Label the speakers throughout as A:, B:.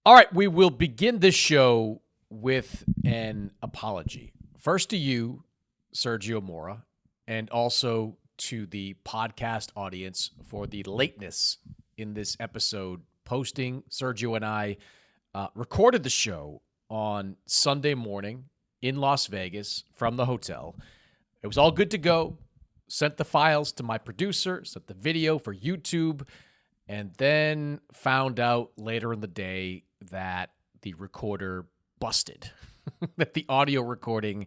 A: All right, we will begin this show with an apology. First to you, Sergio Mora, and also to the podcast audience for the lateness in this episode. Posting, Sergio and I recorded the show on Sunday morning in Las Vegas from the hotel. It was all good to go. Sent the files to my producer, sent the video for YouTube, and then found out later in the day that the recorder busted, that the audio recording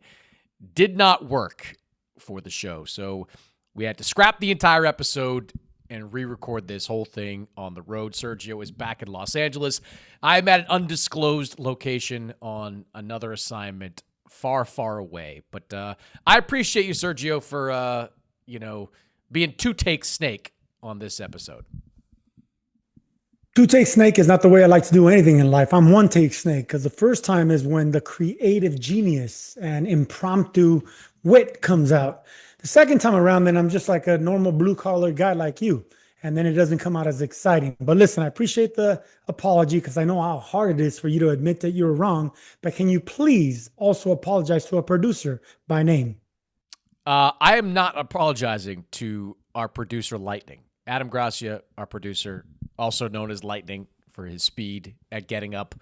A: did not work for the show. So we had to scrap the entire episode and re-record this whole thing on the road. Sergio is back in Los Angeles. I'm at an undisclosed location on another assignment far, far away. But I appreciate you, Sergio, for, being two-take snake on this episode.
B: Two-take snake is not the way I like to do anything in life. I'm one-take snake because the first time is when the creative genius and impromptu wit comes out. The second time around, then I'm just like a normal blue-collar guy like you, and then it doesn't come out as exciting. But listen, I appreciate the apology because I know how hard it is for you to admit that you're wrong, but can you please also apologize to a producer by name?
A: I am not apologizing to our producer, Lightning. Adam Gracia, our producer, also known as Lightning for his speed at getting up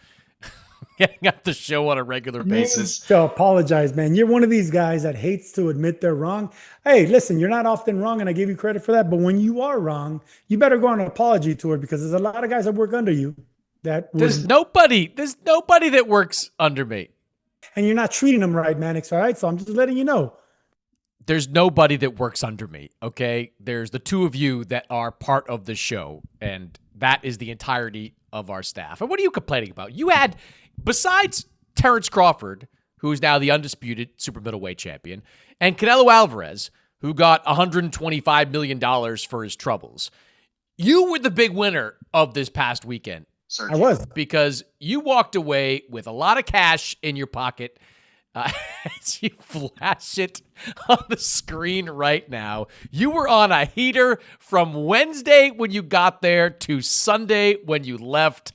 A: the show on a regular basis.
B: To apologize, man. You're one of these guys that hates to admit they're wrong. Hey, listen, you're not often wrong, and I give you credit for that. But when you are wrong, you better go on an apology tour because there's a lot of guys that work under you.
A: There's nobody that works under me.
B: And you're not treating them right, Mannix, all right? So I'm just letting you know.
A: There's nobody that works under me, okay? There's the two of you that are part of the show, and that is the entirety of our staff. And what are you complaining about? You had, besides Terence Crawford, who is now the undisputed super middleweight champion, and Canelo Alvarez, who got $125 million for his troubles, you were the big winner of this past weekend.
B: Sergio. I was.
A: Because you walked away with a lot of cash in your pocket. As you flash it on the screen right now, you were on a heater from Wednesday when you got there to Sunday when you left.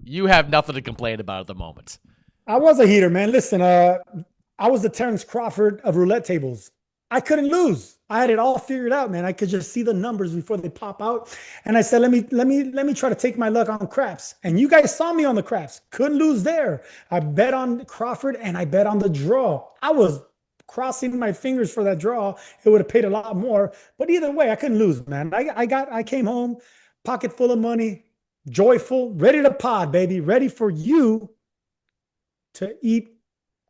A: You have nothing to complain about at the moment.
B: I was a heater, man. Listen, I was the Terence Crawford of roulette tables. I couldn't lose. I had it all figured out, man. I could just see the numbers before they pop out. And I said, let me try to take my luck on craps. And you guys saw me on the craps. Couldn't lose there. I bet on Crawford and I bet on the draw. I was crossing my fingers for that draw. It would have paid a lot more. But either way, I couldn't lose, man. I came home, pocket full of money, joyful, ready to pod, baby. Ready for you to eat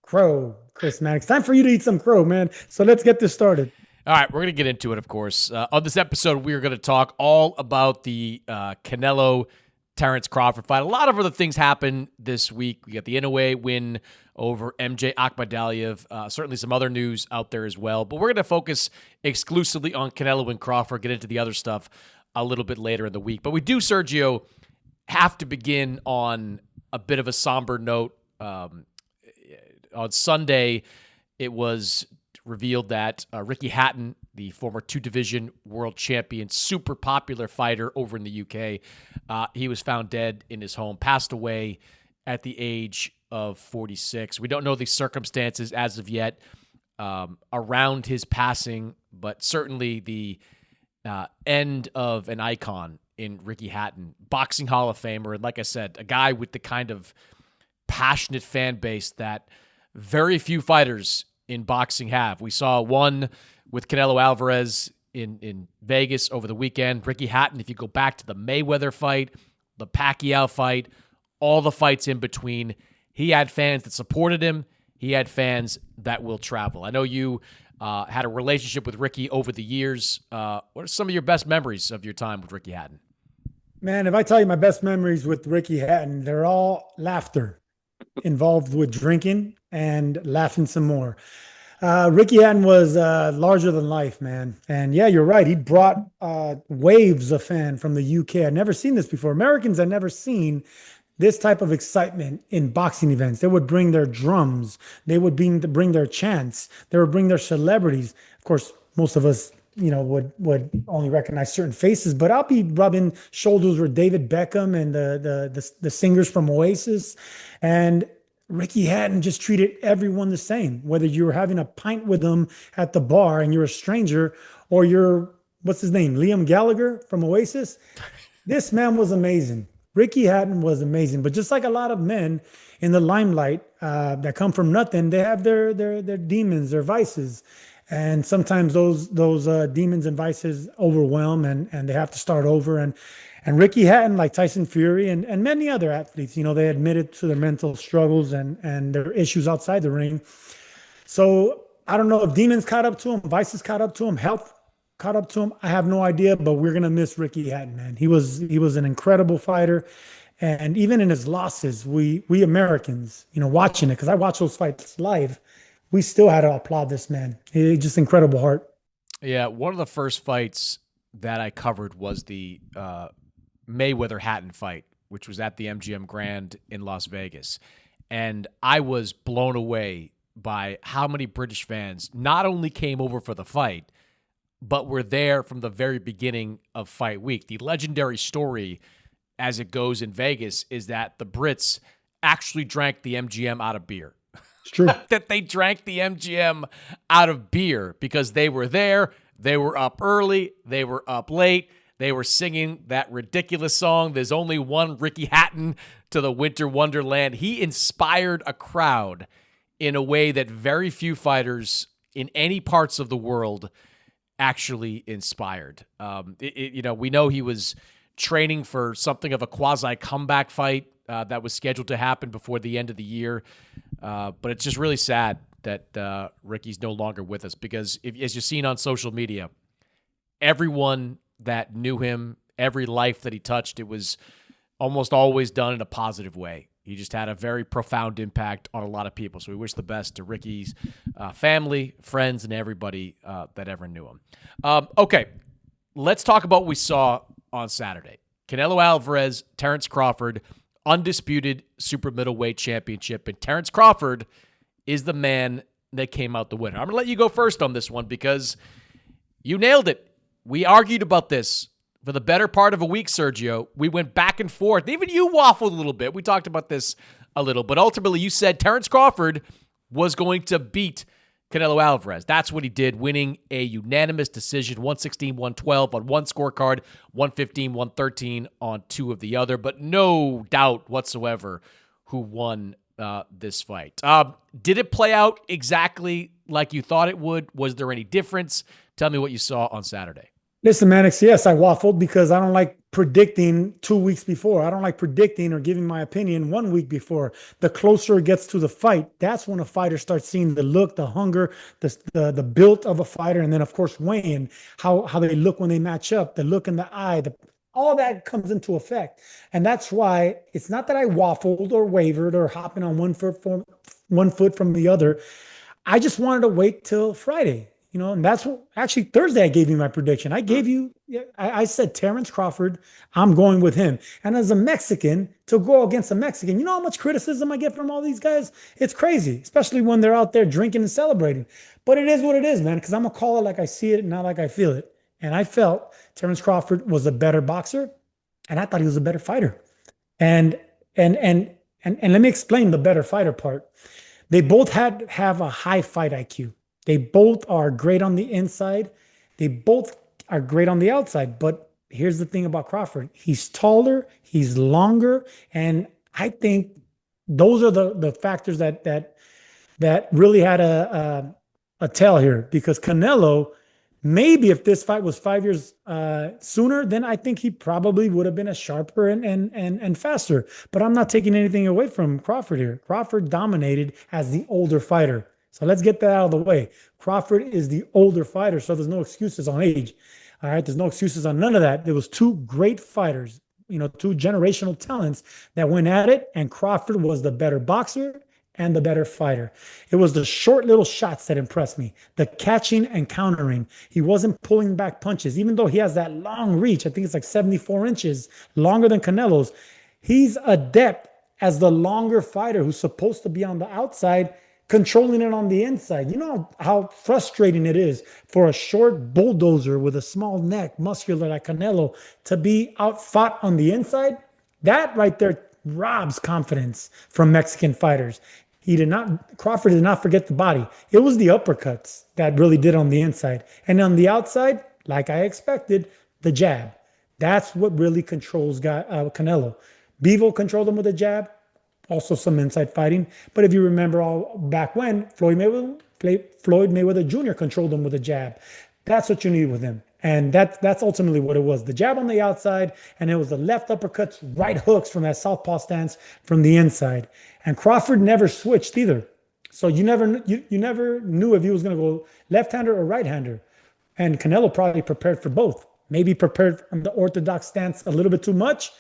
B: crow, Chris Mannix. Time for you to eat some crow, man. So let's get this started.
A: All right, we're going to get into it, of course. On this episode, we're going to talk all about the Canelo-Terence Crawford fight. A lot of other things happened this week. We got the Inoue win over MJ Akhmadaliev. Certainly some other news out there as well. But we're going to focus exclusively on Canelo and Crawford, get into the other stuff a little bit later in the week. But we do, Sergio, have to begin on a bit of a somber note. On Sunday, it was revealed that Ricky Hatton, the former two-division world champion, super popular fighter over in the UK, he was found dead in his home, passed away at the age of 46. We don't know the circumstances as of yet around his passing, but certainly the end of an icon in Ricky Hatton, boxing Hall of Famer, and like I said, a guy with the kind of passionate fan base that very few fighters in boxing have. We saw one with Canelo Alvarez in Vegas over the weekend. Ricky Hatton, if you go back to the Mayweather fight, the Pacquiao fight, all the fights in between, he had fans that supported him. He had fans that will travel. I know you had a relationship with Ricky over the years. What are some of your best memories of your time with Ricky Hatton?
B: Man, if I tell you my best memories with Ricky Hatton, they're all laughter involved with drinking and laughing some more. Ricky Hatton was larger than life, man. And yeah, you're right. He brought waves of fan from the UK. I'd never seen this before. Americans had never seen this type of excitement in boxing events. They would bring their drums. They would bring their chants. They would bring their celebrities. Of course, most of us would only recognize certain faces, but I'll be rubbing shoulders with David Beckham and the singers from Oasis, and Ricky Hatton just treated everyone the same, whether you were having a pint with him at the bar and you're a stranger, or you're what's his name, Liam Gallagher from Oasis. This man was amazing. Ricky Hatton was amazing, but just like a lot of men in the limelight that come from nothing, they have their demons, their vices, and sometimes those demons and vices overwhelm, and they have to start over. And Ricky Hatton, like Tyson Fury and many other athletes, they admitted to their mental struggles and their issues outside the ring. So I don't know if demons caught up to him, vices caught up to him, health caught up to him. I have no idea, but we're gonna miss Ricky Hatton, man. He was an incredible fighter, and even in his losses, we Americans, watching it, because I watch those fights live, we still had to applaud this man. He just incredible heart.
A: Yeah, one of the first fights that I covered was the Mayweather Hatton fight, which was at the MGM Grand in Las Vegas, and I was blown away by how many British fans not only came over for the fight, but were there from the very beginning of fight week. The legendary story, as it goes in Vegas, is that the Brits actually drank the MGM out of beer.
B: It's true.
A: That they drank the MGM out of beer because they were there, they were up early, they were up late, they were singing that ridiculous song, There's Only One Ricky Hatton to the Winter Wonderland. He inspired a crowd in a way that very few fighters in any parts of the world actually inspired. We know he was training for something of a quasi comeback fight that was scheduled to happen before the end of the year. But it's just really sad that Ricky's no longer with us, because as you've seen on social media, everyone that knew him, every life that he touched, it was almost always done in a positive way. He just had a very profound impact on a lot of people. So we wish the best to Ricky's family, friends, and everybody that ever knew him. Okay, let's talk about what we saw on Saturday. Canelo Alvarez, Terence Crawford, undisputed super middleweight championship. And Terence Crawford is the man that came out the winner. I'm going to let you go first on this one because you nailed it. We argued about this for the better part of a week, Sergio. We went back and forth. Even you waffled a little bit. We talked about this a little, but ultimately you said Terence Crawford was going to beat Canelo Alvarez. That's what he did, winning a unanimous decision, 116-112 on one scorecard, 115-113 on two of the other, but no doubt whatsoever who won this fight. Did it play out exactly like you thought it would? Was there any difference? Tell me what you saw on Saturday.
B: Listen, Mannix, yes, I waffled because I don't like predicting 2 weeks before. I don't like predicting or giving my opinion 1 week before. The closer it gets to the fight, that's when a fighter starts seeing the look, the hunger, the build of a fighter, and then, of course, weighing, how they look when they match up, the look in the eye, all that comes into effect. And that's why it's not that I waffled or wavered or hopping on one foot from the other. I just wanted to wait till Friday. And that's what actually Thursday I gave you my prediction. I said Terence Crawford, I'm going with him. And as a Mexican, to go against a Mexican, you know how much criticism I get from all these guys? It's crazy, especially when they're out there drinking and celebrating. But it is what it is, man, because I'm going to call it like I see it, not like I feel it. And I felt Terence Crawford was a better boxer, and I thought he was a better fighter. And let me explain the better fighter part. They both have a high fight IQ. They both are great on the inside. They both are great on the outside. But here's the thing about Crawford. He's taller, he's longer, and I think those are the factors that really had a tell here. Because Canelo, maybe if this fight was 5 years sooner, then I think he probably would have been a sharper and faster. But I'm not taking anything away from Crawford here. Crawford dominated as the older fighter. So let's get that out of the way. Crawford is the older fighter, so there's no excuses on age. All right, there's no excuses on none of that. There was two great fighters, two generational talents that went at it, and Crawford was the better boxer and the better fighter. It was the short little shots that impressed me, the catching and countering. He wasn't pulling back punches, even though he has that long reach. I think it's like 74 inches, longer than Canelo's. He's adept as the longer fighter who's supposed to be on the outside, controlling it on the inside. You know how frustrating it is for a short bulldozer with a small neck, muscular like Canelo, to be outfought on the inside? That right there robs confidence from Mexican fighters. Crawford did not forget the body. It was the uppercuts that really did on the inside. And on the outside, like I expected, the jab. That's what really controls Canelo. Bivol controlled him with a jab, also some inside fighting. But if you remember all back when, Floyd Mayweather Jr. controlled him with a jab. That's what you need with him. And that's ultimately what it was. The jab on the outside, and it was the left uppercuts, right hooks from that southpaw stance from the inside. And Crawford never switched either. So you never knew if he was going to go left-hander or right-hander. And Canelo probably prepared for both. Maybe prepared on the orthodox stance a little bit too much.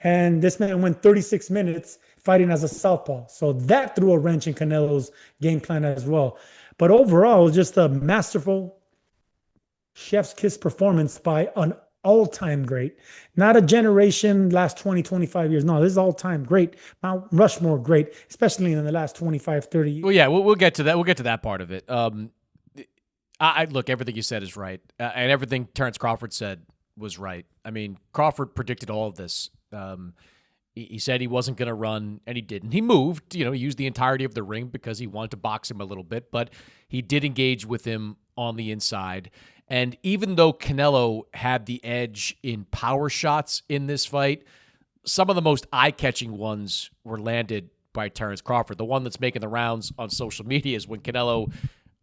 B: And this man went 36 minutes fighting as a southpaw. So that threw a wrench in Canelo's game plan as well. But overall, just a masterful chef's kiss performance by an all-time great. Not a generation last 20, 25 years. No, this is all-time great. Mount Rushmore great, especially in the last 25, 30 years.
A: Well, yeah, we'll get to that. We'll get to that part of it. I look, everything you said is right. And everything Terence Crawford said was right. I mean, Crawford predicted all of this. He said he wasn't going to run, and he didn't. He moved, he used the entirety of the ring because he wanted to box him a little bit, but he did engage with him on the inside. And even though Canelo had the edge in power shots in this fight, some of the most eye-catching ones were landed by Terence Crawford. The one that's making the rounds on social media is when Canelo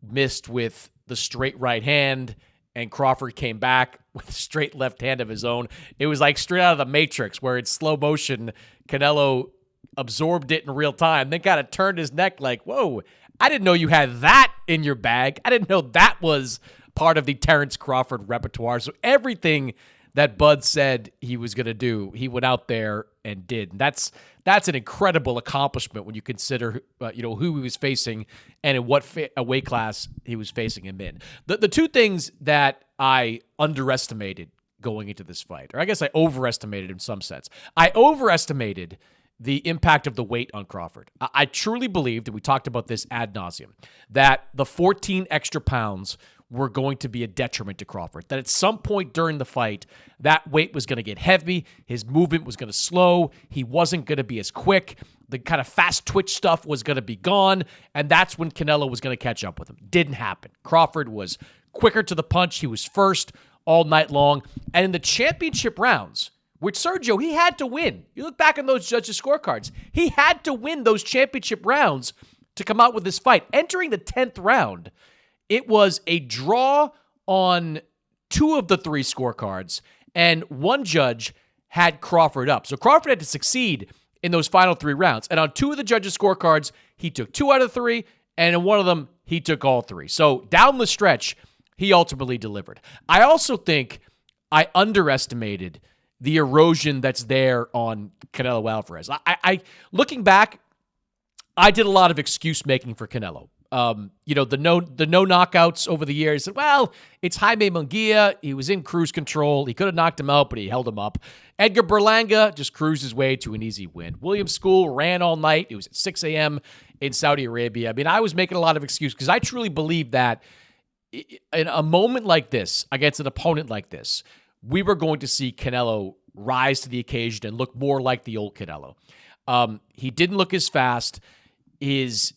A: missed with the straight right hand and Crawford came back with a straight left hand of his own. It was like straight out of the Matrix, where in slow motion, Canelo absorbed it in real time, then kind of turned his neck like, whoa, I didn't know you had that in your bag. I didn't know that was part of the Terence Crawford repertoire. So everything that Bud said he was going to do, he went out there and did. And that's an incredible accomplishment when you consider who he was facing and in what weight class he was facing him in. The two things that I underestimated going into this fight, or I guess I overestimated in some sense. I overestimated the impact of the weight on Crawford. I truly believed, and we talked about this ad nauseum, that the 14 extra pounds were going to be a detriment to Crawford. That at some point during the fight, that weight was going to get heavy, his movement was going to slow, he wasn't going to be as quick, the kind of fast twitch stuff was going to be gone, and that's when Canelo was going to catch up with him. Didn't happen. Crawford was quicker to the punch, he was first all night long, and in the championship rounds, which Sergio, he had to win. You look back on those judges' scorecards, he had to win those championship rounds to come out with this fight. Entering the 10th round, it was a draw on 2 of the 3 scorecards, and one judge had Crawford up. So Crawford had to succeed in those final 3 rounds. And on 2 of the judges' scorecards, he took 2 out of 3, and in one of them, he took all 3. So down the stretch, he ultimately delivered. I also think I underestimated the erosion that's there on Canelo Alvarez. I looking back, I did a lot of excuse making for Canelo. The no knockouts over the years. Said, well, it's Jaime Munguia. He was in cruise control. He could have knocked him out, but he held him up. Edgar Berlanga just cruised his way to an easy win. William School ran all night. It was at 6 a.m. in Saudi Arabia. I mean, I was making a lot of excuses because I truly believe that in a moment like this, against an opponent like this, we were going to see Canelo rise to the occasion and look more like the old Canelo. He didn't look as fast. His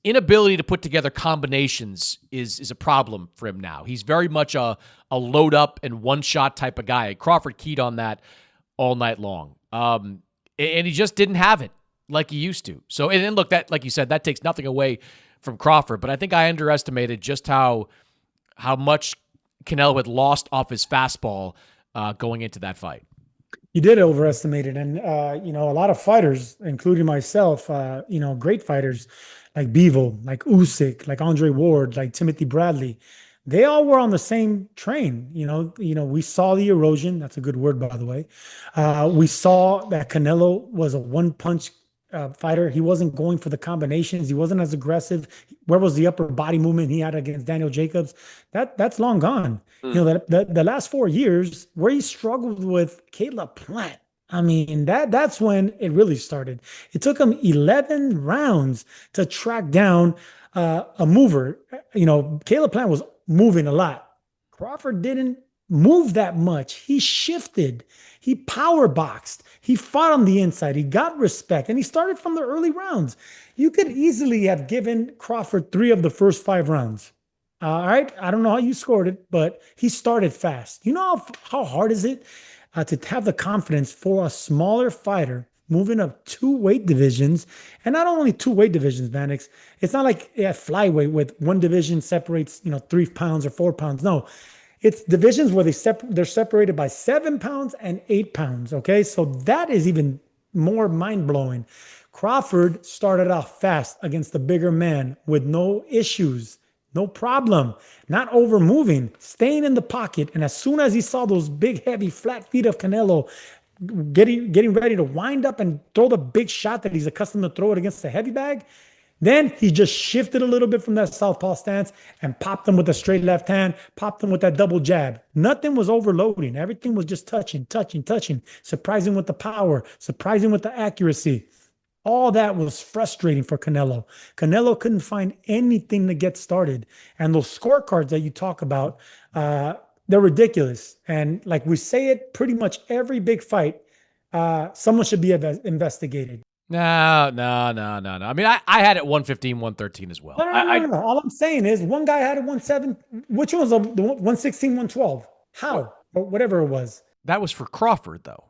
A: inability to put together combinations is a problem for him now. He's very much a load up and one-shot type of guy. Crawford keyed on that all night long. And he just didn't have it like he used to. So, and then look, that, like you said, that takes nothing away from Crawford, but I think I underestimated just how much Canelo had lost off his fastball going into that fight.
B: You did overestimate it. And, a lot of fighters, including myself, great fighters like Bivol, like Usyk, like Andre Ward, like Timothy Bradley, they all were on the same train. We saw the erosion. That's a good word, by the way. We saw that Canelo was a one-punch fighter. He wasn't going for the combinations. He wasn't as aggressive. Where was the upper body movement he had against Daniel Jacobs? That's long gone. The last 4 years where he struggled with Caleb Plant. I mean, that's when it really started. It took him 11 rounds to track down a mover. Caleb Plant was moving a lot. Crawford didn't move that much. He shifted. He power boxed. He fought on the inside. He got respect, and he started from the early rounds. You could easily have given Crawford 3 of the first 5 rounds. All right. I don't know how you scored it, but he started fast. You know how hard is it to have the confidence for a smaller fighter moving up 2 weight divisions, and not only 2 weight divisions, Mannix. It's not like at flyweight with one division separates 3 pounds or 4 pounds. No, it's divisions where they're separated by 7 pounds and 8 pounds. Okay, so that is even more mind blowing. Crawford started off fast against the bigger man with no issues. No problem. Not over moving, staying in the pocket. And as soon as he saw those big, heavy, flat feet of Canelo getting ready to wind up and throw the big shot that he's accustomed to throw it against the heavy bag, then he just shifted a little bit from that southpaw stance and popped him with a straight left hand, popped him with that double jab. Nothing was overloading. Everything was just touching, surprising with the power, surprising with the accuracy. All that was frustrating for Canelo. Canelo couldn't find anything to get started. And those scorecards that you talk about, they're ridiculous. And like we say it pretty much every big fight, someone should be investigated.
A: No. I mean, I had it 115, 113 as well.
B: No. All I'm saying is one guy had a 117. Which one was the 116, 112? How? Or whatever it was.
A: That was for Crawford, though.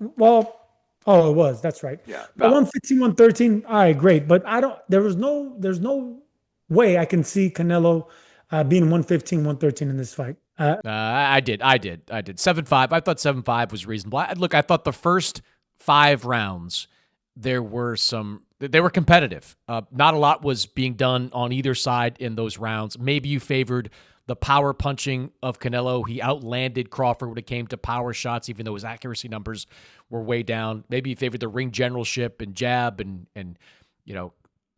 B: Well, oh, it was. That's right.
A: Yeah.
B: But 115, 113. All right, great. But there's no way I can see Canelo being 115, 113 in this fight.
A: I did. 7-5. I thought 7-5 was reasonable. I thought the first 5 rounds, they were competitive. Not a lot was being done on either side in those rounds. Maybe you favored the power punching of Canelo. He outlanded Crawford when it came to power shots, even though his accuracy numbers were way down. Maybe you favored the ring generalship and jab and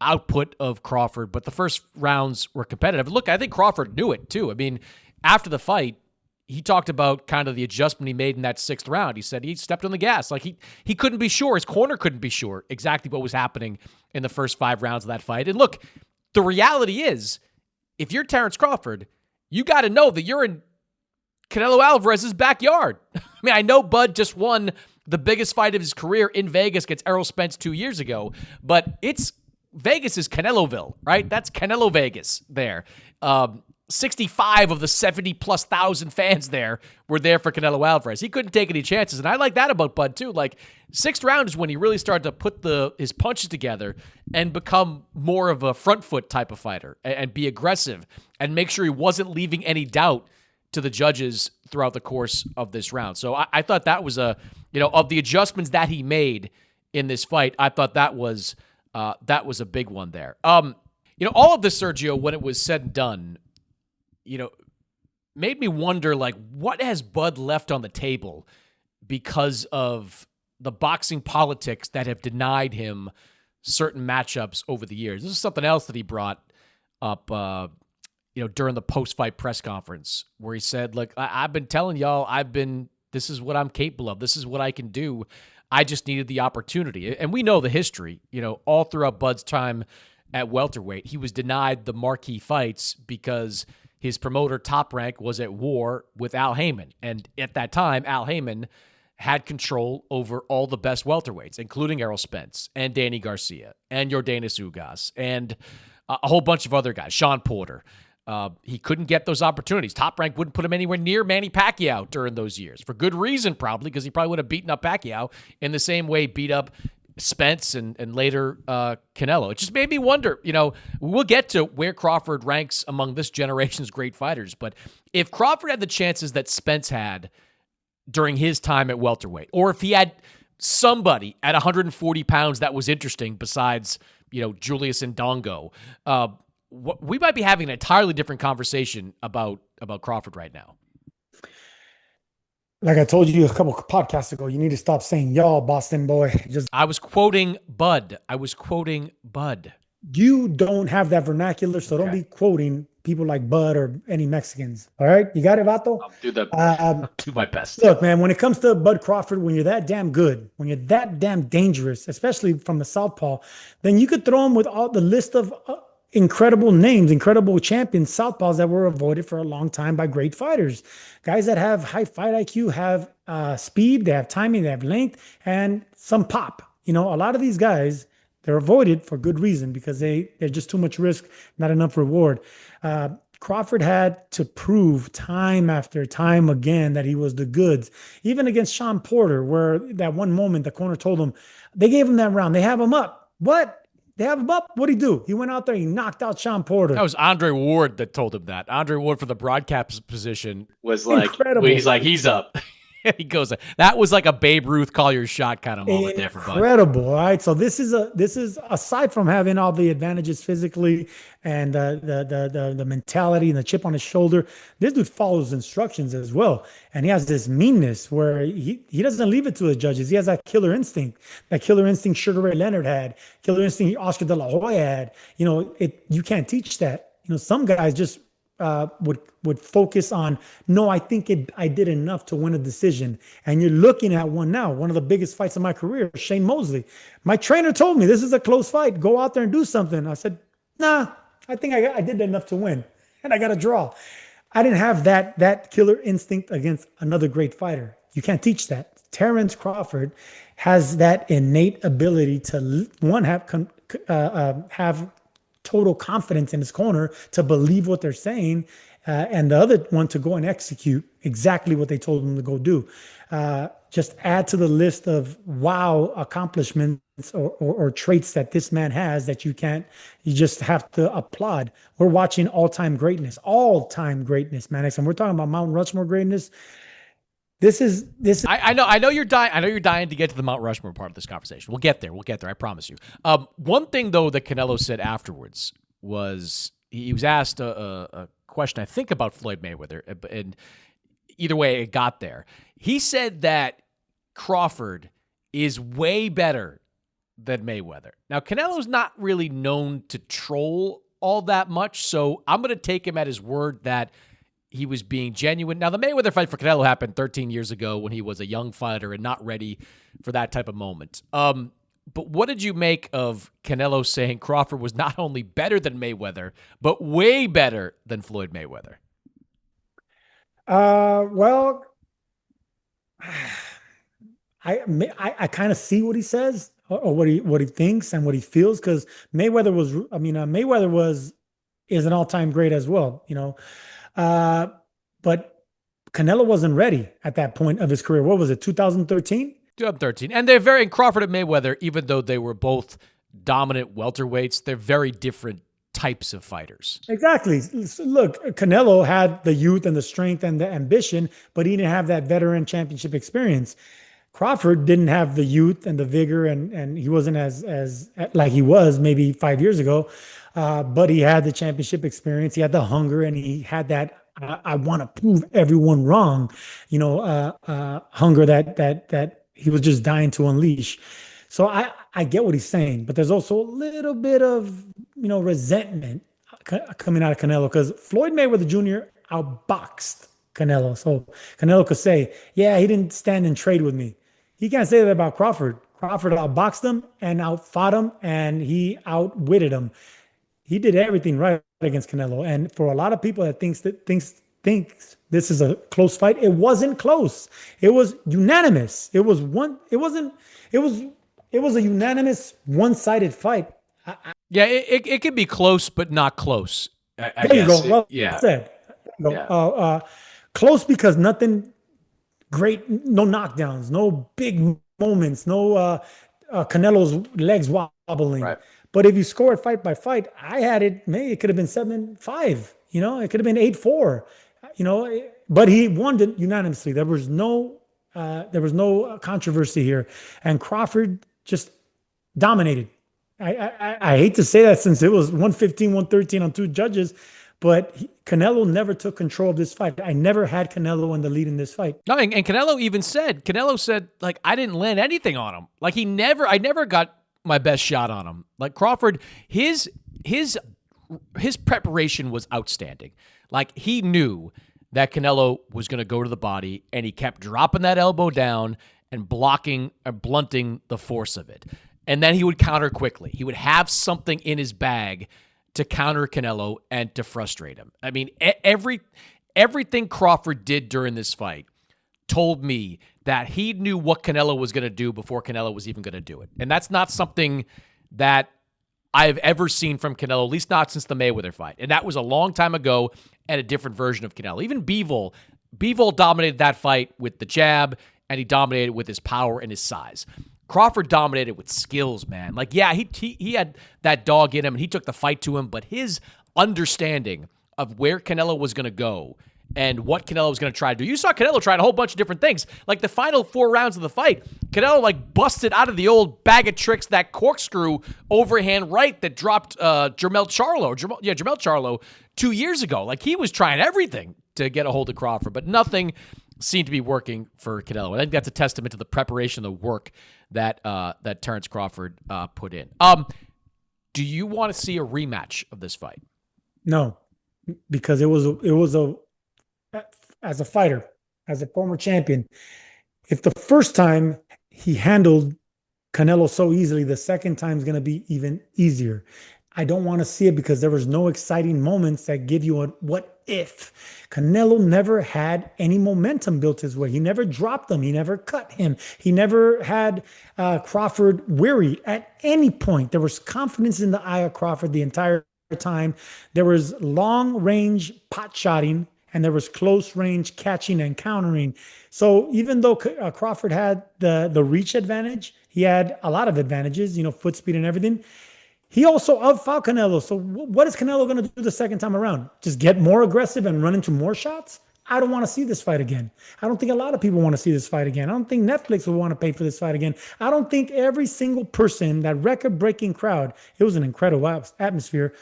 A: output of Crawford. But the first rounds were competitive. Look, I think Crawford knew it too. I mean, after the fight, he talked about kind of the adjustment he made in that 6th round. He said he stepped on the gas. Like he couldn't be sure. His corner couldn't be sure exactly what was happening in the first 5 rounds of that fight. And look, the reality is, if you're Terence Crawford, you got to know that you're in Canelo Alvarez's backyard. I mean, I know Bud just won the biggest fight of his career in Vegas against Errol Spence 2 years ago, but Vegas is Caneloville, right? That's Canelo Vegas there. 65 of the 70+ thousand fans there were there for Canelo Alvarez. He couldn't take any chances, and I like that about Bud too. Like 6th round is when he really started to put his punches together and become more of a front foot type of fighter and be aggressive and make sure he wasn't leaving any doubt to the judges throughout the course of this round. So I thought that was of the adjustments that he made in this fight, I thought that was a big one there. All of this, Sergio, when it was said and done, made me wonder, like, what has Bud left on the table because of the boxing politics that have denied him certain matchups over the years. This is something else that he brought up, during the post-fight press conference where he said, look, I've been telling y'all, this is what I'm capable of. This is what I can do. I just needed the opportunity. And we know the history, all throughout Bud's time at welterweight, he was denied the marquee fights because his promoter, Top Rank, was at war with Al Heyman. And at that time, Al Heyman had control over all the best welterweights, including Errol Spence and Danny Garcia and Yordenis Ugas and a whole bunch of other guys, Sean Porter. He couldn't get those opportunities. Top Rank wouldn't put him anywhere near Manny Pacquiao during those years, for good reason probably, because he probably would have beaten up Pacquiao in the same way beat up Spence and later Canelo. It just made me wonder, we'll get to where Crawford ranks among this generation's great fighters, but if Crawford had the chances that Spence had during his time at welterweight, or if he had somebody at 140 pounds that was interesting besides, Julius Ndongo, we might be having an entirely different conversation about Crawford right now.
B: Like I told you a couple of podcasts ago, you need to stop saying y'all, Boston boy.
A: I was quoting Bud. You
B: don't have that vernacular, so don't be quoting people like Bud or any Mexicans. All right, you got it, Vato?
A: I'll do the
B: Um,
A: I'll do my best.
B: Look, man, when it comes to Bud Crawford, when you're that damn good, when you're that damn dangerous, especially from the southpaw, then you could throw him with all the list of incredible names, incredible champions, southpaws that were avoided for a long time by great fighters. Guys that have high fight IQ, have speed, they have timing, they have length, and some pop. You know, a lot of these guys, they're avoided for good reason because they're just too much risk, not enough reward. Crawford had to prove time after time again that he was the goods. Even against Sean Porter, where that one moment the corner told him, they gave him that round. They have him up. What? They have him up? What'd he do? He went out there, he knocked out Sean Porter.
A: That was Andre Ward that told him that. Andre Ward for the broadcast position was
B: Incredible.
A: he's up. He goes, that was like a Babe Ruth call your shot kind of moment there for Bud.
B: Incredible. All right. So this is aside from having all the advantages physically and the mentality and the chip on his shoulder, this dude follows instructions as well. And he has this meanness where he doesn't leave it to the judges. He has that killer instinct Sugar Ray Leonard had, killer instinct Oscar De La Hoya had. You know, you can't teach that. You know, some guys just would focus on, no, I think I did enough to win a decision. And you're looking at one now, one of the biggest fights of my career, Shane Mosley. My trainer told me this is a close fight. Go out there and do something. I said, nah, I think I did enough to win, and I got a draw. I didn't have that killer instinct against another great fighter. You can't teach that. Terence Crawford has that innate ability to have total confidence in his corner to believe what they're saying, and the other one to go and execute exactly what they told him to go do. Just add to the list of wow accomplishments or traits that this man has that you just have to applaud. We're watching all-time greatness, Mannix, and we're talking about Mount Rushmore greatness. This is.
A: I know you're dying. I know you're dying to get to the Mount Rushmore part of this conversation. We'll get there. I promise you. One thing though that Canelo said afterwards was he was asked a question, I think, about Floyd Mayweather, and either way it got there. He said that Crawford is way better than Mayweather. Now Canelo's not really known to troll all that much, so I'm going to take him at his word that he was being genuine. Now, the Mayweather fight for Canelo happened 13 years ago when he was a young fighter and not ready for that type of moment. But what did you make of Canelo saying Crawford was not only better than Mayweather, but way better than Floyd Mayweather?
B: Well, I kind of see what he says or what he thinks and what he feels, because Mayweather is an all-time great as well, you know. But Canelo wasn't ready at that point of his career. What was it, 2013?
A: 2013. And they're and Crawford and Mayweather, even though they were both dominant welterweights, they're very different types of fighters.
B: Exactly. Look, Canelo had the youth and the strength and the ambition, but he didn't have that veteran championship experience. Crawford didn't have the youth and the vigor, and he wasn't as like he was maybe 5 years ago. But he had the championship experience. He had the hunger, and he had that I want to prove everyone wrong, you know, hunger that he was just dying to unleash. So I get what he's saying, but there's also a little bit of, you know, resentment coming out of Canelo, because Floyd Mayweather Jr. outboxed Canelo. So Canelo could say, yeah, he didn't stand and trade with me. He can't say that about Crawford. Crawford outboxed him and outfought him, and he outwitted him. He did everything right against Canelo. And for a lot of people that thinks this is a close fight, it wasn't close. It was unanimous. It was a unanimous one-sided fight.
A: It could be close, but not close. I
B: there
A: guess.
B: You go. Well
A: yeah.
B: said. Yeah. Close because nothing great, no knockdowns, no big moments, no Canelo's legs wobbling. Right. But if you score it fight by fight, I had it, maybe it could have been 7-5, you know, it could have been 8-4, you know, but he won it unanimously. There was no controversy here, and Crawford just dominated. I hate to say that since it was 115, 113 on two judges, but Canelo never took control of this fight. I never had Canelo in the lead in this fight.
A: No, and Canelo said, like, I didn't land anything on him. Like I never got my best shot on him. Like Crawford, his his preparation was outstanding. Like, he knew that Canelo was going to go to the body, and he kept dropping that elbow down and blocking or blunting the force of it. And then he would counter quickly. He would have something in his bag to counter Canelo and to frustrate him. I mean, everything Crawford did during this fight told me that he knew what Canelo was going to do before Canelo was even going to do it. And that's not something that I've ever seen from Canelo, at least not since the Mayweather fight. And that was a long time ago and a different version of Canelo. Even Bivol dominated that fight with the jab, and he dominated with his power and his size. Crawford dominated with skills, man. Like, yeah, he had that dog in him, and he took the fight to him, but his understanding of where Canelo was going to go and what Canelo was going to try to do. You saw Canelo trying a whole bunch of different things. Like, the final 4 rounds of the fight, Canelo, like, busted out of the old bag of tricks that corkscrew overhand right that dropped Jermell Charlo 2 years ago. Like, he was trying everything to get a hold of Crawford, but nothing seemed to be working for Canelo. I think that's a testament to the preparation, the work that Terence Crawford put in. Do you want to see a rematch of this fight?
B: No, because it was as a fighter, as a former champion, if the first time he handled Canelo so easily, the second time is going to be even easier. I don't want to see it because there was no exciting moments that give you a what if. Canelo never had any momentum built his way. He never dropped them. He never cut him. He never had Crawford weary at any point. There was confidence in the eye of Crawford the entire time. There was long range pot shotting, and there was close range catching and countering. So even though Crawford had the reach advantage, he had a lot of advantages, foot speed and everything. He also outfought Canelo. So what is Canelo going to do the second time around? Just get more aggressive and run into more shots? I don't want to see this fight again. I don't think a lot of people want to see this fight again. I don't think Netflix will want to pay for this fight again. I don't think every single person, that record-breaking crowd, it was an incredible atmosphere.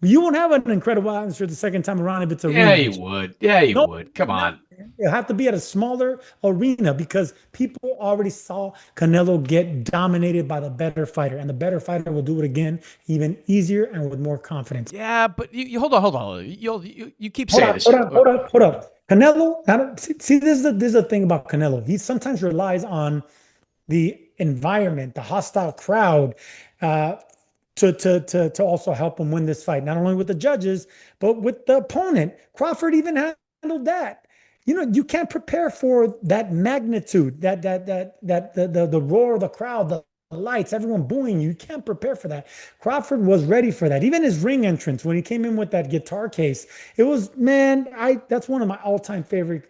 B: You won't have an incredible atmosphere the second time around if it's a rematch.
A: You would. Yeah, you would. Come on.
B: It'll have to be at a smaller arena because people already saw Canelo get dominated by the better fighter, and the better fighter will do it again, even easier and with more confidence.
A: Yeah, but you hold on. You keep saying this.
B: Hold up. Canelo, see, this is the thing about Canelo. He sometimes relies on the environment, the hostile crowd, to also help him win this fight, not only with the judges, but with the opponent. Crawford even handled that. You can't prepare for that magnitude, the roar of the crowd, the lights, everyone booing you. You can't prepare for that. Crawford was ready for that. Even his ring entrance, when he came in with that guitar case, it was, that's one of my all-time favorite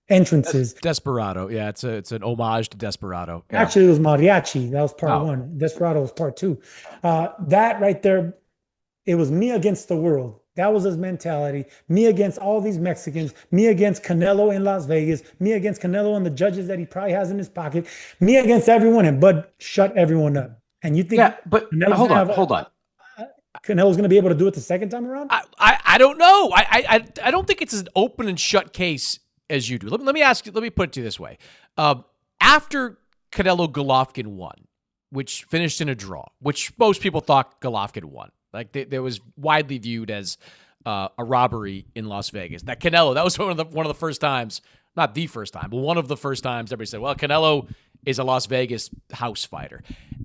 B: entrances.
A: Desperado. Yeah, it's an homage to Desperado. Yeah.
B: Actually, it was Mariachi. That was part 1. Desperado was part 2. That right there, it was me against the world. That was his mentality. Me against all these Mexicans. Me against Canelo in Las Vegas. Me against Canelo and the judges that he probably has in his pocket. Me against everyone, and Bud shut everyone up. And you think?
A: Yeah, but hold on.
B: Canelo's going to be able to do it the second time around?
A: I don't know. I don't think it's an open and shut case as you do. Let me put it to you this way. After Canelo Golovkin won, which finished in a draw, which most people thought Golovkin won. Like, there was widely viewed as a robbery in Las Vegas. That Canelo, that was one of the first times, not the first time, but one of the first times everybody said, well, Canelo is a Las Vegas house fighter.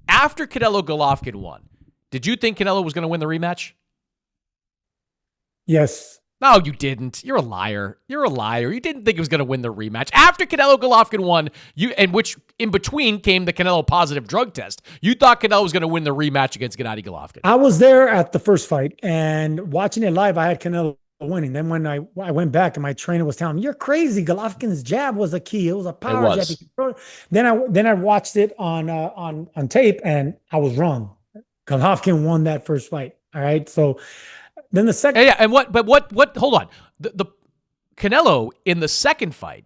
A: After Canelo Golovkin won, did you think Canelo was going to win the rematch?
B: Yes.
A: No, you didn't. You're a liar. You didn't think he was going to win the rematch. After Canelo Golovkin won, which in between came the Canelo positive drug test, you thought Canelo was going to win the rematch against Gennady Golovkin.
B: I was there at the first fight, and watching it live, I had Canelo winning. Then when I went back and my trainer was telling me, you're crazy, Golovkin's jab was a key. It was a power jab. Then I watched it on tape, and I was wrong. Golovkin won that first fight. All right, so then the second,
A: and what? Hold on. The Canelo in the second fight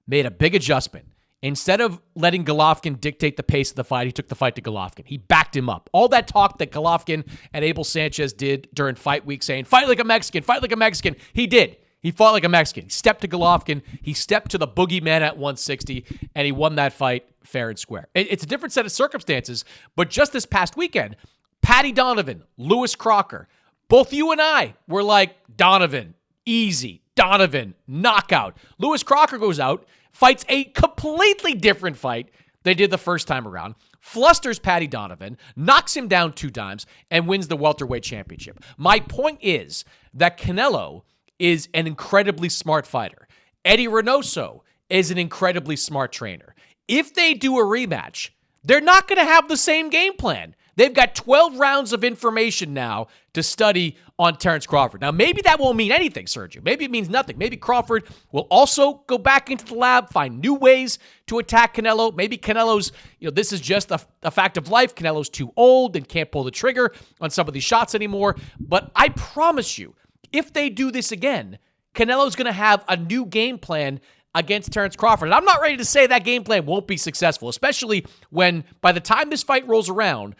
A: made a big adjustment. Instead of letting Golovkin dictate the pace of the fight, he took the fight to Golovkin. He backed him up. All that talk that Golovkin and Abel Sanchez did during fight week, saying fight like a Mexican, he did. He fought like a Mexican. He stepped to Golovkin. He stepped to the boogeyman at 160, and he won that fight fair and square. It's a different set of circumstances, but just this past weekend, Paddy Donovan, Lewis Crocker, Both you and I were like, Donovan, easy. Donovan, knockout. Lewis Crocker goes out, fights a completely different fight they did the first time around, flusters Paddy Donovan, knocks him down 2 times, and wins the welterweight championship. My point is that Canelo is an incredibly smart fighter. Eddie Reynoso is an incredibly smart trainer. If they do a rematch, they're not going to have the same game plan. They've got 12 rounds of information now to study on Terence Crawford. Now, maybe that won't mean anything, Sergio. Maybe it means nothing. Maybe Crawford will also go back into the lab, find new ways to attack Canelo. Maybe Canelo's, this is just a fact of life. Canelo's too old and can't pull the trigger on some of these shots anymore. But I promise you, if they do this again, Canelo's going to have a new game plan against Terence Crawford. And I'm not ready to say that game plan won't be successful, especially when by the time this fight rolls around,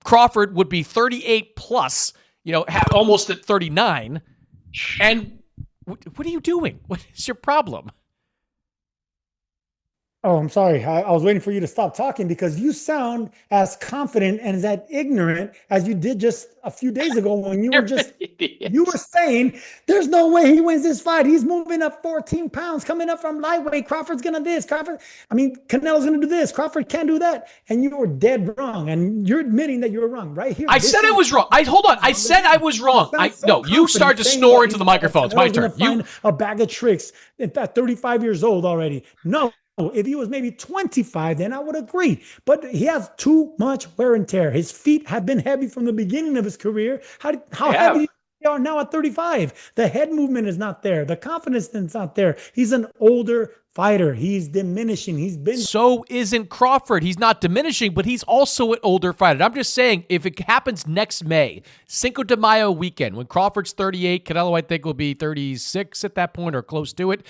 A: Crawford would be 38 plus, almost at 39. And what are you doing? What is your problem?
B: Oh, I'm sorry. I was waiting for you to stop talking because you sound as confident and as ignorant as you did just a few days ago when you were saying there's no way he wins this fight. He's moving up 14 pounds, coming up from lightweight. Crawford's gonna this. Canelo's gonna do this. Crawford can't do that. And you were dead wrong. And you're admitting that you were wrong right here.
A: I said I was wrong. Hold on. I said I was wrong. You start to snore into the microphone. It's my turn. You
B: a bag of tricks. In fact, 35 years old already. No. If he was maybe 25, then I would agree. But he has too much wear and tear. His feet have been heavy from the beginning of his career. How heavy they are now at 35? The head movement is not there. The confidence is not there. He's an older fighter. He's diminishing.
A: So isn't Crawford. He's not diminishing, but he's also an older fighter. I'm just saying, if it happens next May, Cinco de Mayo weekend, when Crawford's 38, Canelo, I think, will be 36 at that point or close to it.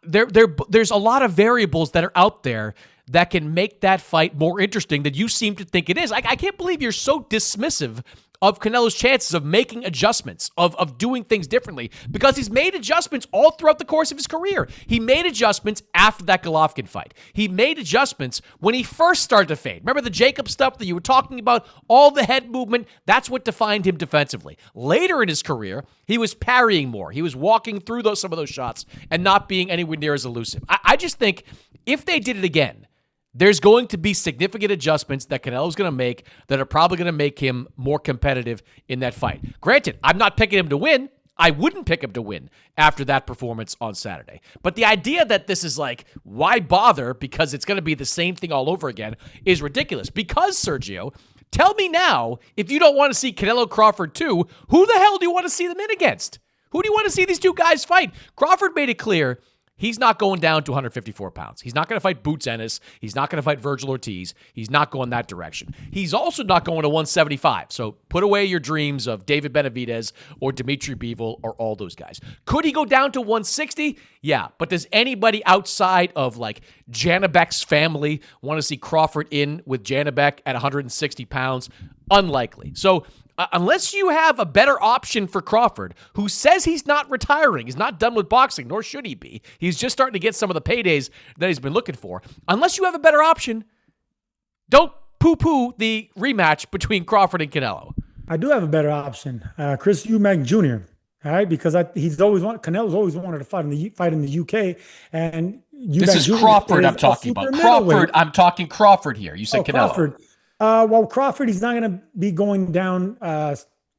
A: There's a lot of variables that are out there that can make that fight more interesting than you seem to think it is. I can't believe you're so dismissive of Canelo's chances of making adjustments, of doing things differently, because he's made adjustments all throughout the course of his career. He made adjustments after that Golovkin fight. He made adjustments when he first started to fade. Remember the Jacob stuff that you were talking about? All the head movement, that's what defined him defensively. Later in his career, he was parrying more. He was walking through some of those shots and not being anywhere near as elusive. I just think if they did it again, there's going to be significant adjustments that Canelo's going to make that are probably going to make him more competitive in that fight. Granted, I'm not picking him to win. I wouldn't pick him to win after that performance on Saturday. But the idea that this is like, why bother because it's going to be the same thing all over again is ridiculous. Because, Sergio, tell me now, if you don't want to see Canelo Crawford 2, who the hell do you want to see them in against? Who do you want to see these two guys fight? Crawford made it clear he's not going down to 154 pounds. He's not going to fight Boots Ennis. He's not going to fight Virgil Ortiz. He's not going that direction. He's also not going to 175. So put away your dreams of David Benavidez or Dimitri Bivol or all those guys. Could he go down to 160? Yeah, but does anybody outside of like Janabek's family want to see Crawford in with Janabek at 160 pounds? Unlikely. So unless you have a better option for Crawford, who says he's not retiring, he's not done with boxing, nor should he be. He's just starting to get some of the paydays that he's been looking for. Unless you have a better option, don't poo-poo the rematch between Crawford and Canelo.
B: I do have a better option, Chris Eubank Jr. All right, because Canelo's always wanted to fight in the UK, and
A: this is Crawford I'm talking about. Crawford, I'm talking Crawford here. You said Canelo.
B: Crawford. Crawford, he's not going to be going down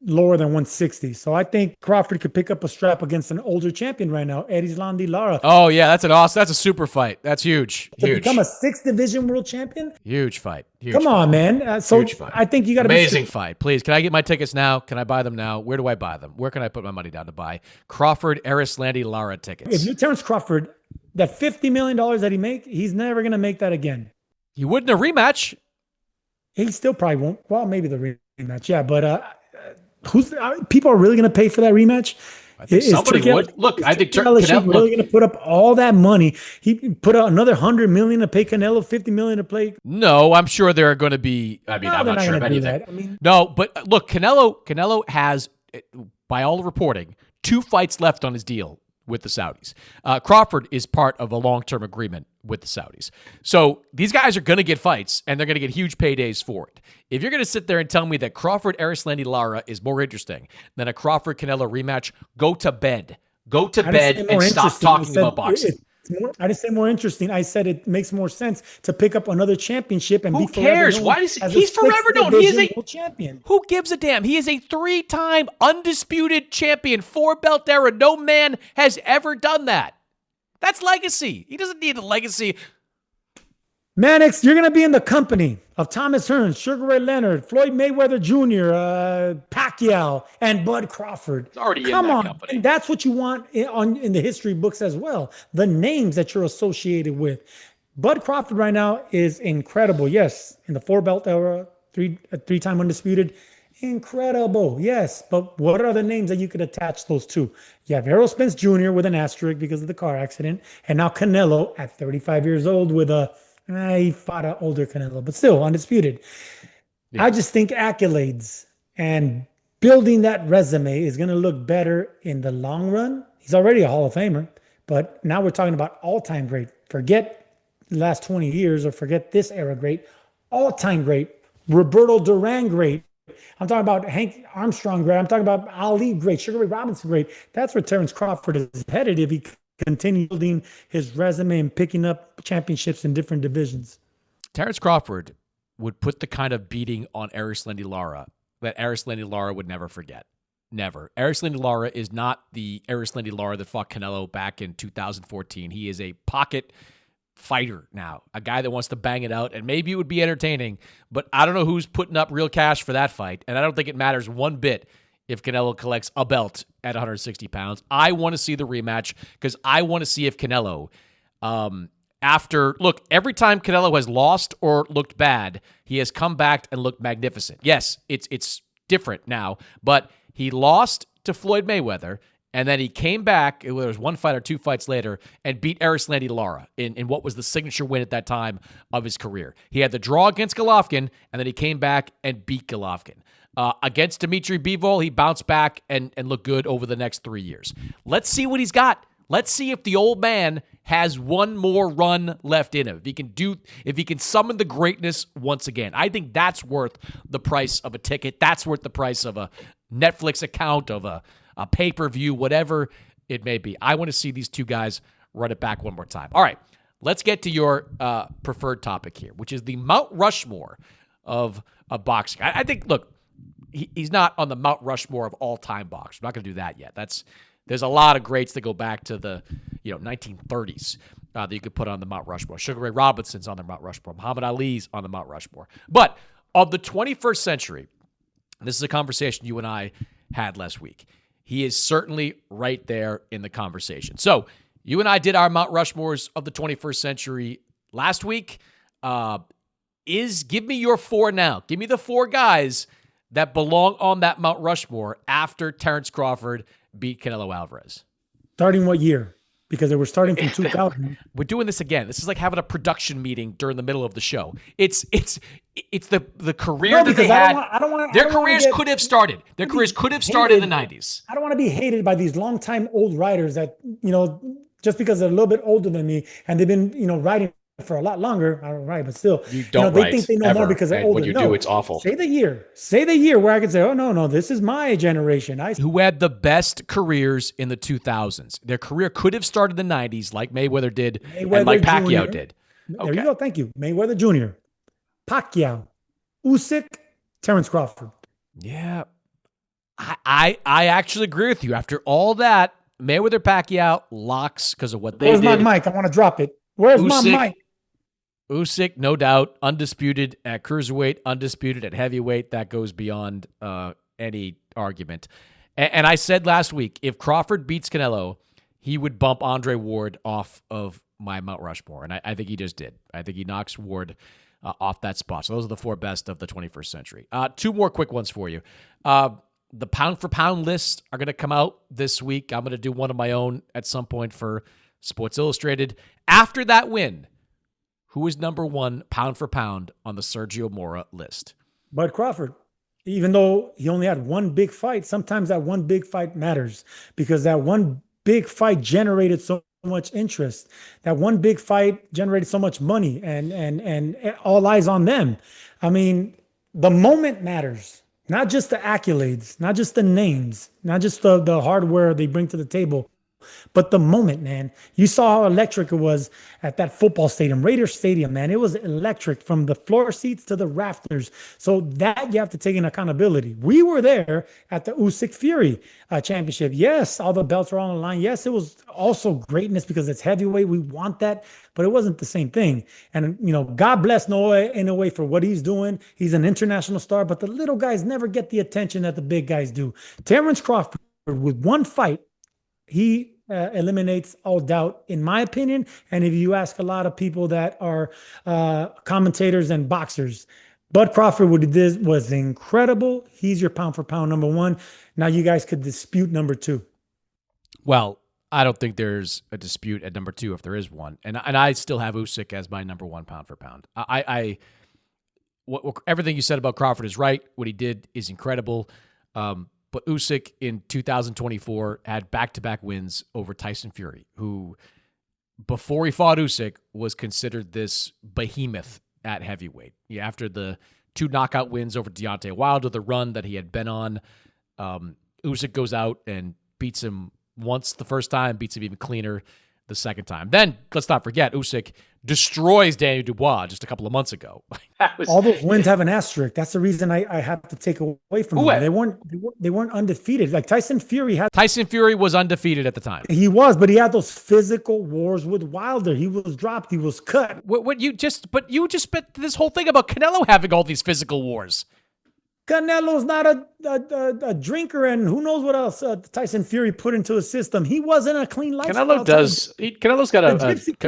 B: lower than 160. So I think Crawford could pick up a strap against an older champion right now, Erislandy Lara.
A: Oh, yeah, that's a super fight. That's huge.
B: To become a 6th division world champion?
A: Huge fight.
B: Come on, man. Huge fight. I think you got to
A: Amazing fight. Please, can I get my tickets now? Can I buy them now? Where do I buy them? Where can I put my money down to buy Crawford Erislandy Lara tickets?
B: If you Terence Crawford, that $50 million that he make, he's never going to make that again.
A: He wouldn't a rematch.
B: He still probably won't. Well, maybe the rematch, yeah. But people are really going to pay for that rematch?
A: I think somebody would. Look, I think
B: Canelo really going to put up all that money. He put out another $100 million to pay Canelo, $50 million to play.
A: No, I'm sure there are going to be. I'm not sure of anything. No, but look, Canelo has, by all reporting, 2 fights left on his deal with the Saudis. Crawford is part of a long-term agreement with the Saudis. So these guys are going to get fights, and they're going to get huge paydays for it. If you're going to sit there and tell me that Crawford-Erislandy Lara is more interesting than a Crawford-Canelo rematch, go to bed. Go to bed and stop talking about boxing.
B: I didn't say more interesting. I said it makes more sense to pick up another championship and
A: who
B: be
A: cares?
B: Known
A: Why does
B: as
A: he's forever known? He is a
B: world champion.
A: Who gives a damn? He is a 3-time undisputed champion, 4-belt era. No man has ever done that. That's legacy. He doesn't need a legacy.
B: Mannix, you're going to be in the company of Thomas Hearns, Sugar Ray Leonard, Floyd Mayweather Jr., Pacquiao, and Bud Crawford.
A: It's already
B: Come
A: in that
B: on.
A: company.
B: And that's what you want in the history books as well. The names that you're associated with. Bud Crawford right now is incredible. Yes, in the 4-belt era, three-time undisputed. Incredible. Yes. But what are the names that you could attach those to? You have Errol Spence Jr. with an asterisk because of the car accident. And now Canelo at 35 years old with he fought an older Canelo, but still undisputed. Yeah. I just think accolades and building that resume is going to look better in the long run. He's already a Hall of Famer, but now we're talking about all-time great. Forget the last 20 years or forget this era great. All-time great. Roberto Duran great. I'm talking about Hank Armstrong great. I'm talking about Ali great. Sugar Ray Robinson great. That's where Terence Crawford is headed if he continue building his resume and picking up championships in different divisions.
A: Terence Crawford would put the kind of beating on Erislandy Lara that Erislandy Lara would never forget. Never. Erislandy Lara is not the Erislandy Lara that fought Canelo back in 2014. He is a pocket fighter now, a guy that wants to bang it out, and maybe it would be entertaining, but I don't know who's putting up real cash for that fight, and I don't think it matters one bit if Canelo collects a belt at 160 pounds. I want to see the rematch because I want to see if Canelo, every time Canelo has lost or looked bad, he has come back and looked magnificent. Yes, it's different now, but he lost to Floyd Mayweather, and then he came back, it was 1 fight or 2 fights later, and beat Erislandy Lara in what was the signature win at that time of his career. He had the draw against Golovkin, and then he came back and beat Golovkin. Against Dimitri Bivol, he bounced back and looked good over the next 3 years. Let's see what he's got. Let's see if the old man has one more run left in him. If he can summon the greatness once again. I think that's worth the price of a ticket. That's worth the price of a Netflix account, of a pay-per-view, whatever it may be. I want to see these two guys run it back one more time. All right, let's get to your preferred topic here, which is the Mount Rushmore of boxing. I think, look, he's not on the Mount Rushmore of all-time boxers. I'm not going to do that yet. There's a lot of greats that go back to the 1930s that you could put on the Mount Rushmore. Sugar Ray Robinson's on the Mount Rushmore. Muhammad Ali's on the Mount Rushmore. But of the 21st century, and this is a conversation you and I had last week, he is certainly right there in the conversation. So you and I did our Mount Rushmores of the 21st century last week. Give me your 4 now. Give me the 4 guys that belong on that Mount Rushmore after Terence Crawford beat Canelo Alvarez. Starting
B: what year? Because they were starting from 2000.
A: We're doing this again. This is like having a production meeting during the middle of the show. It's the career that they had. Their careers could have started. Their careers could have started in the 90s.
B: I don't want to be hated by these longtime old writers that, just because they're a little bit older than me and they've been, writing for a lot longer. I don't write, but still,
A: you don't
B: they think they know more because they're older.
A: When you do, it's awful.
B: Say the year where I could say, oh, no, this is my generation.
A: Who had the best careers in the 2000s. Their career could have started in the 90s like Mayweather did and like Pacquiao did.
B: There you go. Thank you. Mayweather Jr., Pacquiao, Usyk, Terence Crawford.
A: Yeah. I actually agree with you. After all that, Mayweather, Pacquiao, locks because of what they did.
B: Where's my mic? I want to drop it. Where's my mic?
A: Usyk, no doubt, undisputed at cruiserweight, undisputed at heavyweight. That goes beyond any argument. And I said last week, if Crawford beats Canelo, he would bump Andre Ward off of my Mount Rushmore. And I think he just did. I think he knocks Ward off that spot. So those are the 4 best of the 21st century. 2 more quick ones for you. The pound-for-pound lists are going to come out this week. I'm going to do one of my own at some point for Sports Illustrated. After that win, who is number 1 pound for pound on the Sergio Mora list?
B: Bud Crawford. Even though he only had one big fight, sometimes that one big fight matters because that one big fight generated so much interest. That one big fight generated so much money, and all eyes on them. I mean, the moment matters, not just the accolades, not just the names, not just the hardware they bring to the table, but the moment, man. You saw how electric it was at that football stadium, Raiders Stadium, man. It was electric from the floor seats to the rafters. So that you have to take in accountability. We were there at the Usyk Fury championship. Yes, all the belts were on the line. Yes, it was also greatness because it's heavyweight. We want that, but it wasn't the same thing. And, God bless Noah in a way for what he's doing. He's an international star, but the little guys never get the attention that the big guys do. Terence Crawford, with one fight, he eliminates all doubt, in my opinion. And if you ask a lot of people that are commentators and boxers, Bud Crawford, what he did was incredible. He's your pound for pound number one. Now you guys could dispute number two.
A: Well, I don't think there's a dispute at number two if there is one. And I still have Usyk as my number one pound for pound. Everything you said about Crawford is right. What he did is incredible. But Usyk in 2024 had back-to-back wins over Tyson Fury, who, before he fought Usyk, was considered this behemoth at heavyweight. Yeah, after the 2 knockout wins over Deontay Wilder, the run that he had been on, Usyk goes out and beats him once the first time, beats him even cleaner the second time. Then, let's not forget, Usyk destroys Daniel Dubois just a couple of months ago.
B: All those wins have an asterisk. That's the reason I have to take away from them. They weren't undefeated. Like Tyson Fury
A: was undefeated at the time.
B: He was, but he had those physical wars with Wilder. He was dropped. He was cut.
A: You just spent this whole thing about Canelo having all these physical wars.
B: Canelo's not a drinker, and who knows what else Tyson Fury put into his system. He wasn't a clean lifestyle.
A: Canelo's got a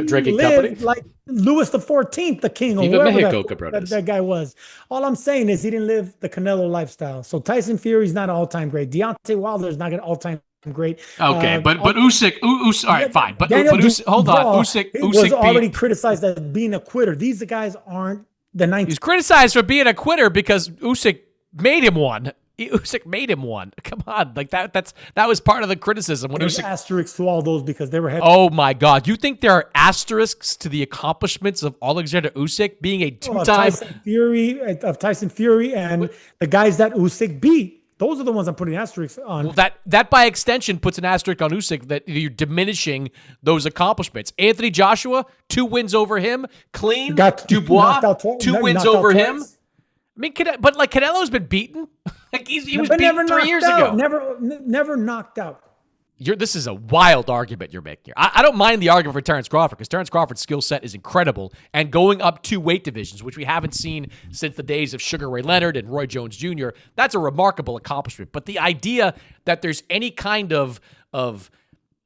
A: drinking company.
B: Like Louis XIV, the king, or whoever that guy was. All I'm saying is he didn't live the Canelo lifestyle. So Tyson Fury's not an all-time great. Deontay Wilder's not an all-time great.
A: Okay, but Usyk, all right, fine. But Usyk, hold on. Usyk
B: was already criticized as being a quitter. These guys aren't the 90s.
A: He's criticized for being a quitter because Usyk made him one. Usyk made him one. Come on, like that was part of the criticism. When
B: There's asterisks to all those because they were heavy.
A: Oh my God, you think there are asterisks to the accomplishments of Alexander Usyk being a two-time
B: Tyson Fury and the guys that Usyk beat? Those are the ones I'm putting asterisks on.
A: Well, that by extension puts an asterisk on Usyk, that you're diminishing those accomplishments. Anthony Joshua, 2 wins over him, clean. Dubois, 2 wins over him. I mean, but like Canelo's been beaten. Like he was beaten 3 years ago.
B: Never knocked out.
A: This is a wild argument you're making here. I don't mind the argument for Terence Crawford because Terence Crawford's skill set is incredible, and going up 2 weight divisions, which we haven't seen since the days of Sugar Ray Leonard and Roy Jones Jr., that's a remarkable accomplishment. But the idea that there's any kind of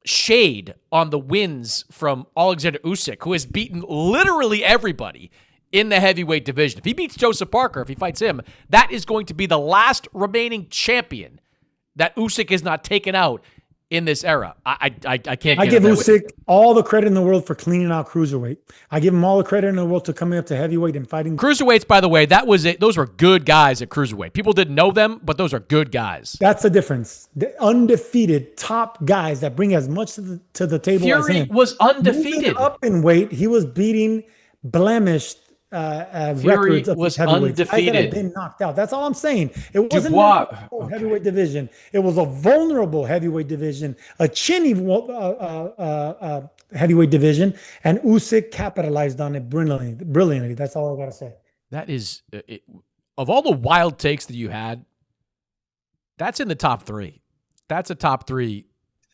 A: shade on the wins from Alexander Usyk, who has beaten literally everybody in the heavyweight division. If he beats Joseph Parker, if he fights him, that is going to be the last remaining champion that Usyk is not taken out in this era. I can't.
B: I give Usyk all the credit in the world for cleaning out cruiserweight. I give him all the credit in the world to coming up to heavyweight and fighting.
A: Cruiserweights, by the way, that was it. Those were good guys at cruiserweight. People didn't know them, but those are good guys.
B: That's the difference. The undefeated top guys that bring as much to the table
A: Fury
B: as him.
A: was undefeated.
B: Moving up in weight, he was beating blemished records of
A: was
B: undefeated.
A: undefeated.
B: Have been knocked out. That's all I'm saying. It wasn't a heavyweight division. It was a vulnerable heavyweight division, a chinny heavyweight division, and Usyk capitalized on it brilliantly. That's all I gotta say.
A: That is, of all the wild takes that you had, that's in the top 3. That's a top 3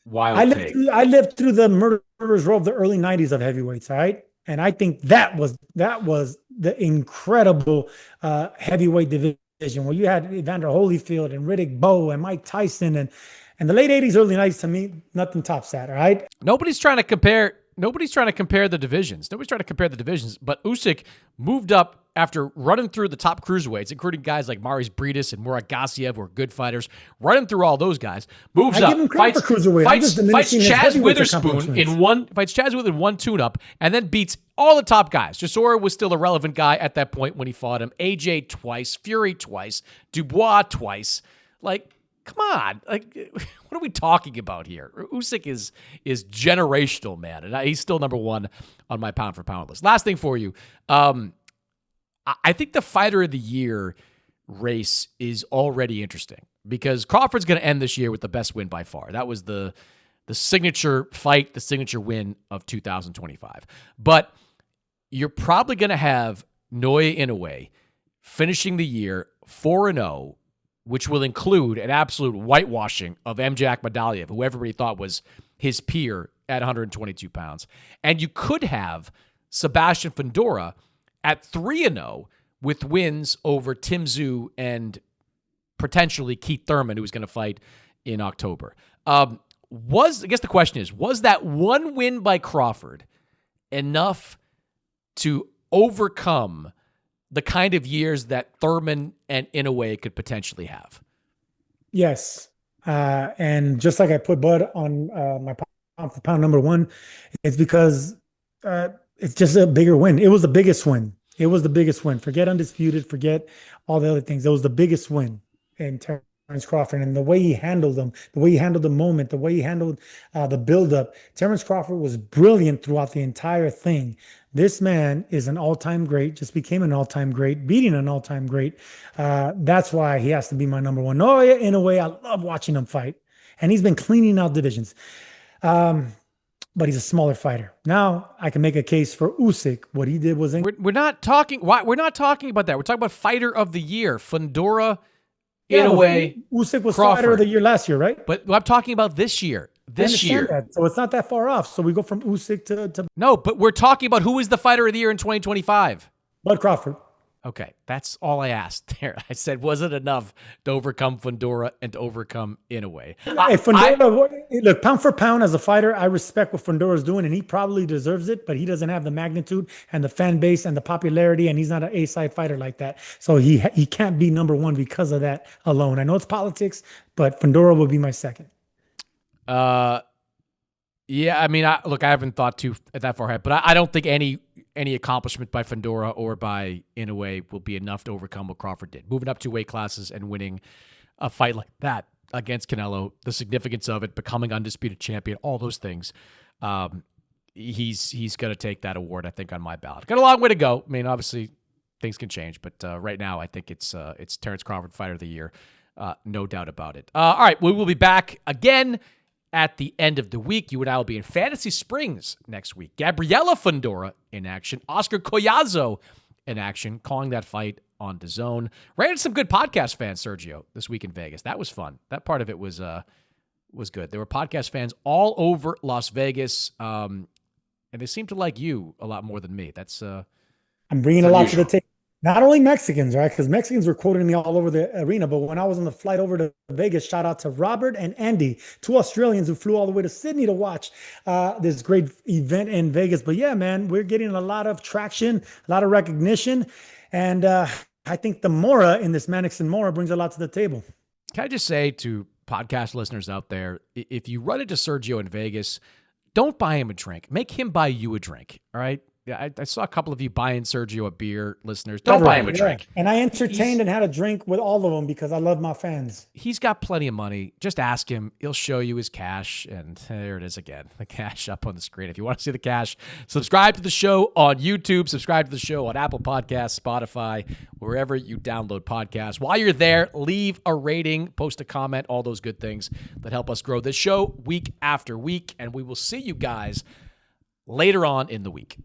A: wild take.
B: I lived through the murderer's row of the early 90s of heavyweights. All right. And I think that was the incredible heavyweight division where you had Evander Holyfield and Riddick Bowe and Mike Tyson and the late 80s, early 90s. To me, nothing tops that. All right.
A: Nobody's trying to compare the divisions. But Usyk moved up after running through the top cruiserweights, including guys like Maurice Briedis and Murat Gassiev, who are good fighters. Running through all those guys, moves up, fights Chaz Witherspoon in one tune-up, and then beats all the top guys. Chisora was still a relevant guy at that point when he fought him. AJ twice, Fury twice, Dubois twice. Like, Come on, like, what are we talking about here? Usyk is generational, man, and he's still number one on my pound for pound list. Last thing for you, I think the fighter of the year race is already interesting because Crawford's going to end this year with the best win by far. That was the signature fight, the signature win of 2025. But you're probably going to have Naoya Inoue finishing the year 4-0, which will include an absolute whitewashing of MJ Akhmadaliev, who everybody thought was his peer at 122 pounds. And you could have Sebastian Fundora at 3-0 with wins over Tim Tszyu and potentially Keith Thurman, who was going to fight in October. I guess the question is, was that one win by Crawford enough to overcome the kind of years that Thurman and Inoue could potentially have?
B: Yes. And just like I put Bud on my pound for pound number one, it's because it's just a bigger win. It was the biggest win. It was the biggest win. Forget undisputed, forget all the other things. It was the biggest win in Terence Crawford, and the way he handled them, the way he handled the moment, the way he handled the buildup. Terence Crawford was brilliant throughout the entire thing. This man is an all-time great, just became an all-time great, beating an all-time great. That's why he has to be my number one. Naoya Inoue, I love watching him fight, and he's been cleaning out divisions. But he's a smaller fighter. Now I can make a case for Usyk. What he did was
A: we're not talking. Why we're not talking about that? We're talking about fighter of the year, Fundora, Inoue.
B: Usyk was
A: Crawford.
B: fighter of the year last year, right?
A: But I'm talking about this year. This year,
B: that. So it's not that far off. So we go from Usyk to
A: no, but we're talking about who is the fighter of the year in 2025.
B: Bud Crawford.
A: Okay, that's all I asked there. I said, was it enough to overcome Fundora and to overcome Inoue?
B: Look, pound for pound as a fighter, I respect what Fundora's doing, and he probably deserves it, but he doesn't have the magnitude and the fan base and the popularity, and he's not an A-side fighter like that. So he can't be number one because of that alone. I know it's politics, but Fundora will be my second.
A: Yeah, I mean, I haven't thought too that far ahead, but I don't think any accomplishment by Fundora or by Inoue will be enough to overcome what Crawford did. Moving up 2 weight classes and winning a fight like that against Canelo, the significance of it, becoming undisputed champion, all those things. He's going to take that award, I think, on my ballot. Got a long way to go. I mean, obviously, things can change, but right now, I think it's Terence Crawford Fighter of the Year, no doubt about it. All right, we will be back again at the end of the week. You and I will be in Fantasy Springs next week. Gabriela Fundora in action. Oscar Collazo in action, calling that fight on DAZN. Ran into some good podcast fans, Sergio, this week in Vegas. That was fun. That part of it was good. There were podcast fans all over Las Vegas, and they seem to like you a lot more than me. That's
B: I'm bringing a lot to the table. Not only Mexicans, right? Because Mexicans were quoting me all over the arena. But when I was on the flight over to Vegas, shout out to Robert and Andy, 2 Australians who flew all the way to Sydney to watch this great event in Vegas. But yeah, man, we're getting a lot of traction, a lot of recognition. And I think the Mora in this Mannix and Mora brings a lot to the table.
A: Can I just say to podcast listeners out there, if you run into Sergio in Vegas, don't buy him a drink. Make him buy you a drink, all right? Yeah, I saw a couple of you buying Sergio a beer, listeners. Don't buy him a drink.
B: And I entertained and had a drink with all of them because I love my fans.
A: He's got plenty of money. Just ask him. He'll show you his cash. And there it is again. The cash up on the screen. If you want to see the cash, subscribe to the show on YouTube. Subscribe to the show on Apple Podcasts, Spotify, wherever you download podcasts. While you're there, leave a rating, post a comment, all those good things that help us grow this show week after week. And we will see you guys later on in the week.